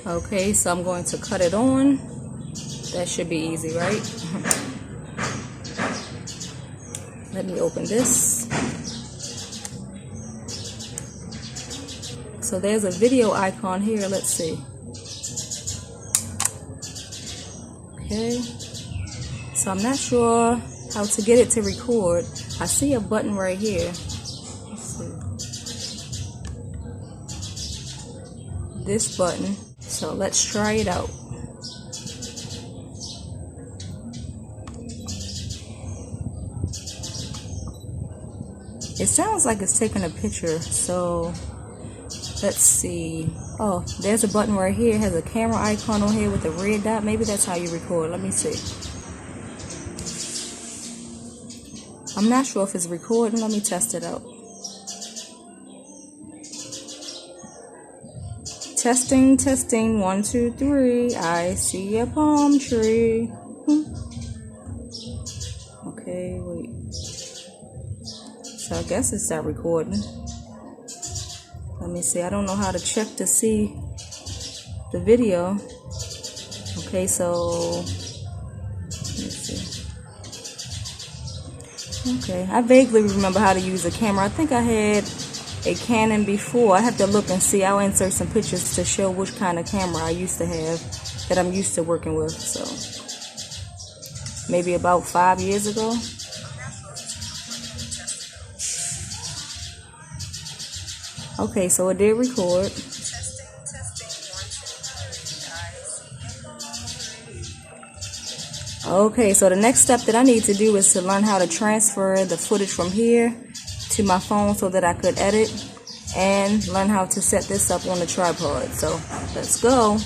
Okay, so I'm going to cut it on. That should be easy, right? Let me open this. So there's a video icon here. Let's see. Okay. So I'm not sure how to get it to record. I see a button right here. Let's see. This button. So let's try it out. It sounds like it's taking a picture, so let's see. Oh, there's a button right here. It has a camera icon on here with a red dot. Maybe that's how you record. Let me see. I'm not sure if it's recording. Let me test it out. Testing, testing, 1, 2, 3. I see a palm tree. Okay, wait. So I guess it's not recording. Let me see. I don't know how to check to see the video. Okay, so let me see. Okay, I vaguely remember how to use a camera. I think I had a Canon before. I have to look and see. I'll insert some pictures to show which kind of camera I used to have that I'm used to working with. So maybe about 5 years ago. Okay, so it did record. Okay, so the next step that I need to do is to learn how to transfer the footage from here to my phone so that I could edit, and learn how to set this up on the tripod. So let's go.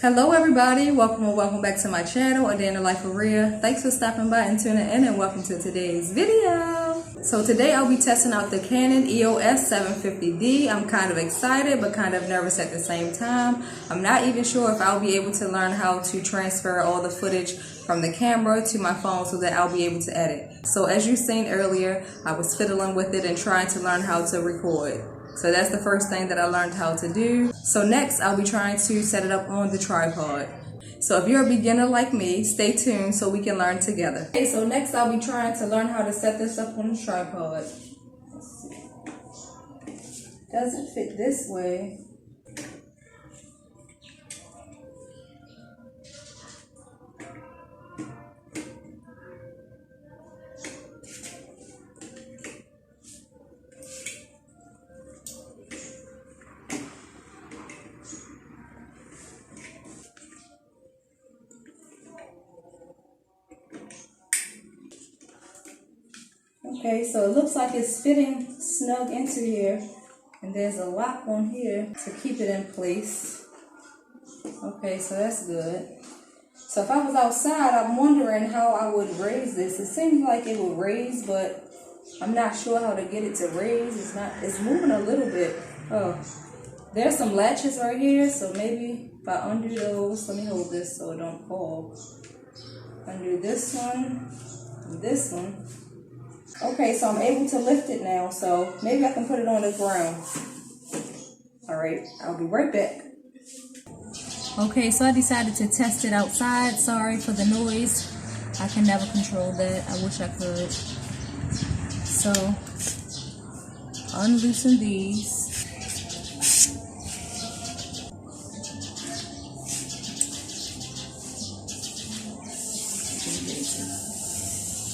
Hello everybody, welcome or welcome back to my channel, A Day in the Life of Rhea. Thanks for stopping by and tuning in, and welcome to today's video. So today I'll be testing out the Canon EOS 750D. I'm kind of excited but kind of nervous at the same time. I'm not even sure if I'll be able to learn how to transfer all the footage from the camera to my phone so that I'll be able to edit. So as you've seen earlier, I was fiddling with it and trying to learn how to record. So that's the first thing that I learned how to do. So next I'll be trying to set it up on the tripod. So if you're a beginner like me, stay tuned so we can learn together. Okay, so next I'll be trying to learn how to set this up on the tripod. Let's see. Doesn't fit this way. Okay, so it looks like it's fitting snug into here, and there's a lock on here to keep it in place. Okay, so that's good. So if I was outside, I'm wondering how I would raise this. It seems like it would raise, but I'm not sure how to get it to raise. It's moving a little bit. Oh, there's some latches right here, so maybe if I undo those, let me hold this so it don't fall. Undo this one and this one. Okay, so I'm able to lift it now, so maybe I can put it on the ground. Alright, I'll be right back. Okay, so I decided to test it outside. Sorry for the noise. I can never control that. I wish I could. So, unloosen these.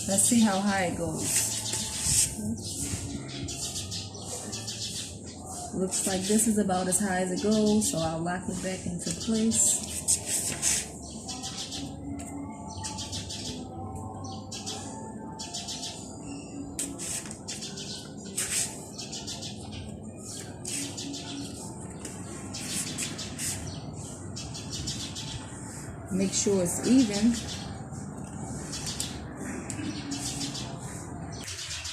Let's see how high it goes. Looks like this is about as high as it goes, so I'll lock it back into place. Make sure it's even.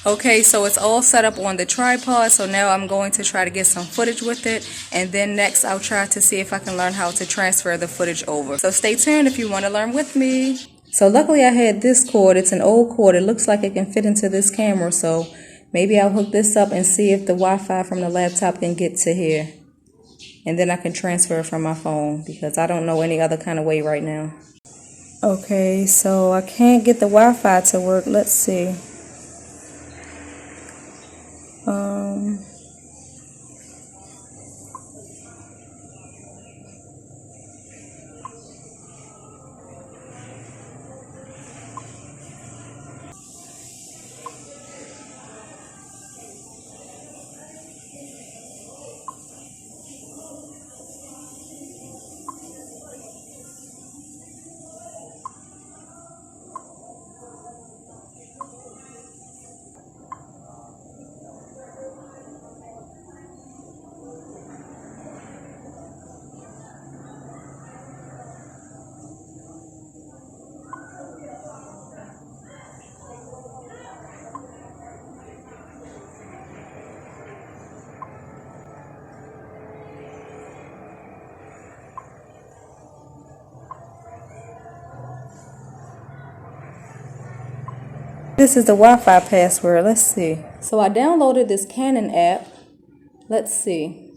Okay, so it's all set up on the tripod, so now I'm going to try to get some footage with it, and then next I'll try to see if I can learn how to transfer the footage over. So stay tuned if you want to learn with me. So luckily I had this cord. It's an old cord. It looks like it can fit into this camera, so maybe I'll hook this up and see if the Wi-Fi from the laptop can get to here. and then I can transfer it from my phone because I don't know any other kind of way right now. Okay, so I can't get the Wi-Fi to work. Let's see. This is the Wi-Fi password. Let's see. So I downloaded this Canon app. Let's see.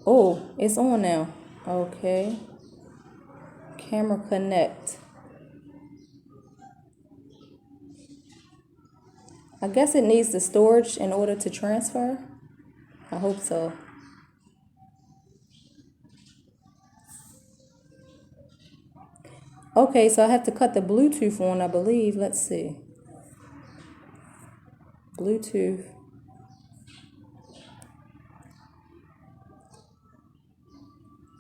Oh, it's on now. Okay. Camera connect. I guess it needs the storage in order to transfer. I hope so. Okay, so I have to cut the Bluetooth on, I believe. Let's see. Bluetooth.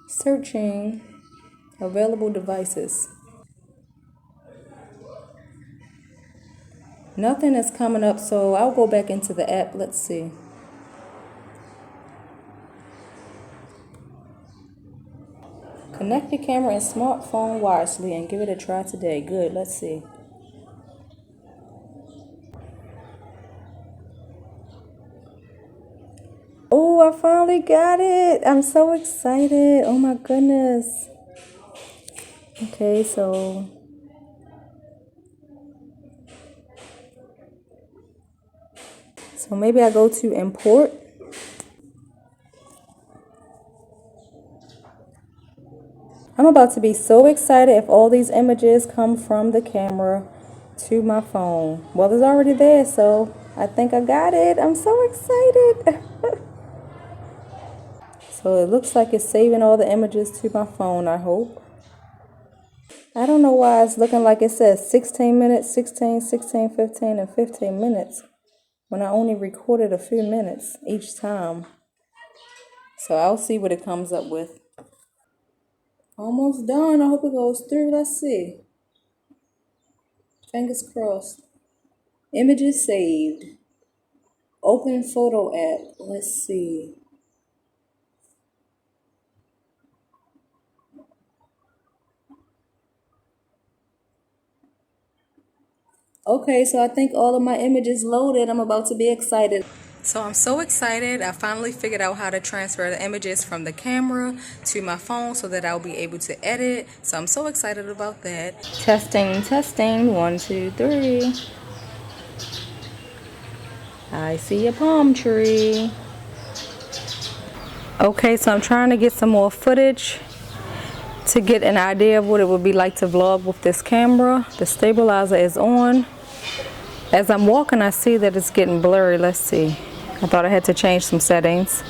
Searching available devices. Nothing is coming up, so I'll go back into the app. Let's see. Connect your camera and smartphone wirelessly and give it a try today. Good, let's see. Oh, I finally got it. I'm so excited. Oh my goodness. Okay, so maybe I go to import. I'm about to be so excited if all these images come from the camera to my phone. Well, it's already there, so I think I got it. I'm so excited. So it looks like it's saving all the images to my phone, I hope. I don't know why it's looking like it says 16 minutes, 16, 16, 15, and 15 minutes when I only recorded a few minutes each time. So I'll see what it comes up with. Almost done. I hope it goes through. Let's see. Fingers crossed. Images saved. Open photo app. Let's see. Okay, so I think all of my images loaded. I'm about to be excited. So I'm so excited. I finally figured out how to transfer the images from the camera to my phone so that I'll be able to edit. So I'm so excited about that. Testing, testing. 1, 2, 3. I see a palm tree. Okay, so I'm trying to get some more footage to get an idea of what it would be like to vlog with this camera. The stabilizer is on. As I'm walking, I see that it's getting blurry. Let's see. I thought I had to change some settings.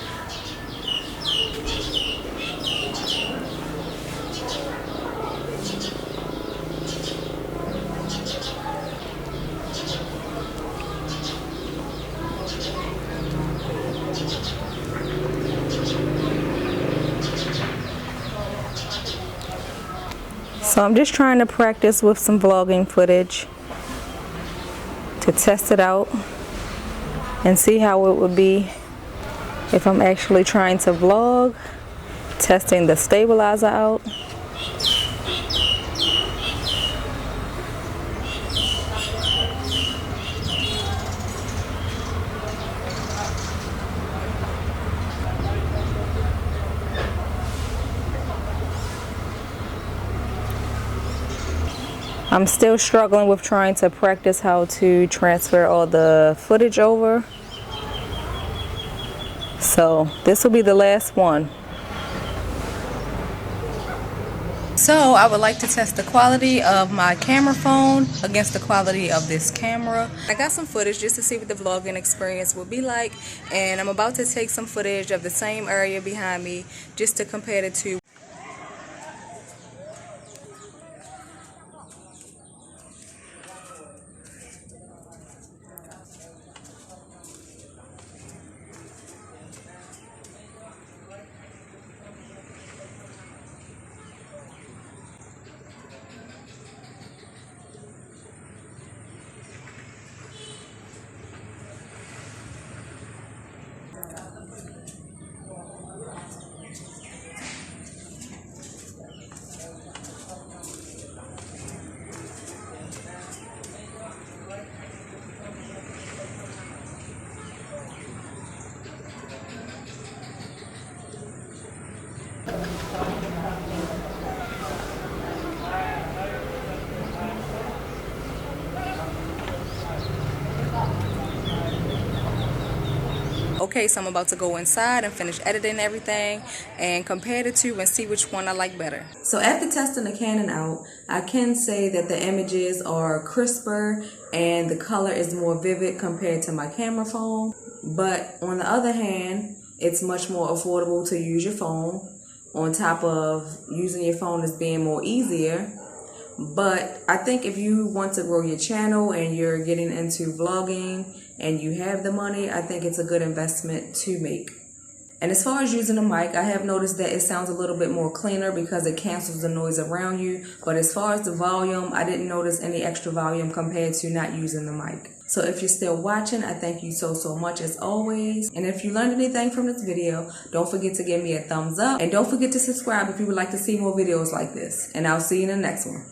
So I'm just trying to practice with some vlogging footage to test it out and see how it would be if I'm actually trying to vlog, testing the stabilizer out. I'm still struggling with trying to practice how to transfer all the footage over. So this will be the last one. So I would like to test the quality of my camera phone against the quality of this camera. I got some footage just to see what the vlogging experience will be like, and I'm about to take some footage of the same area behind me just to compare the two. Okay, so I'm about to go inside and finish editing everything and compare the two and see which one I like better. So after testing the Canon out, I can say that the images are crisper and the color is more vivid compared to my camera phone. But on the other hand, it's much more affordable to use your phone, on top of using your phone as being more easier. But I think if you want to grow your channel and you're getting into vlogging and you have the money, I think it's a good investment to make. And as far as using the mic, I have noticed that it sounds a little bit more cleaner because it cancels the noise around you. But as far as the volume, I didn't notice any extra volume compared to not using the mic. So if you're still watching, I thank you so much as always. And if you learned anything from this video, don't forget to give me a thumbs up. And don't forget to subscribe if you would like to see more videos like this. And I'll see you in the next one.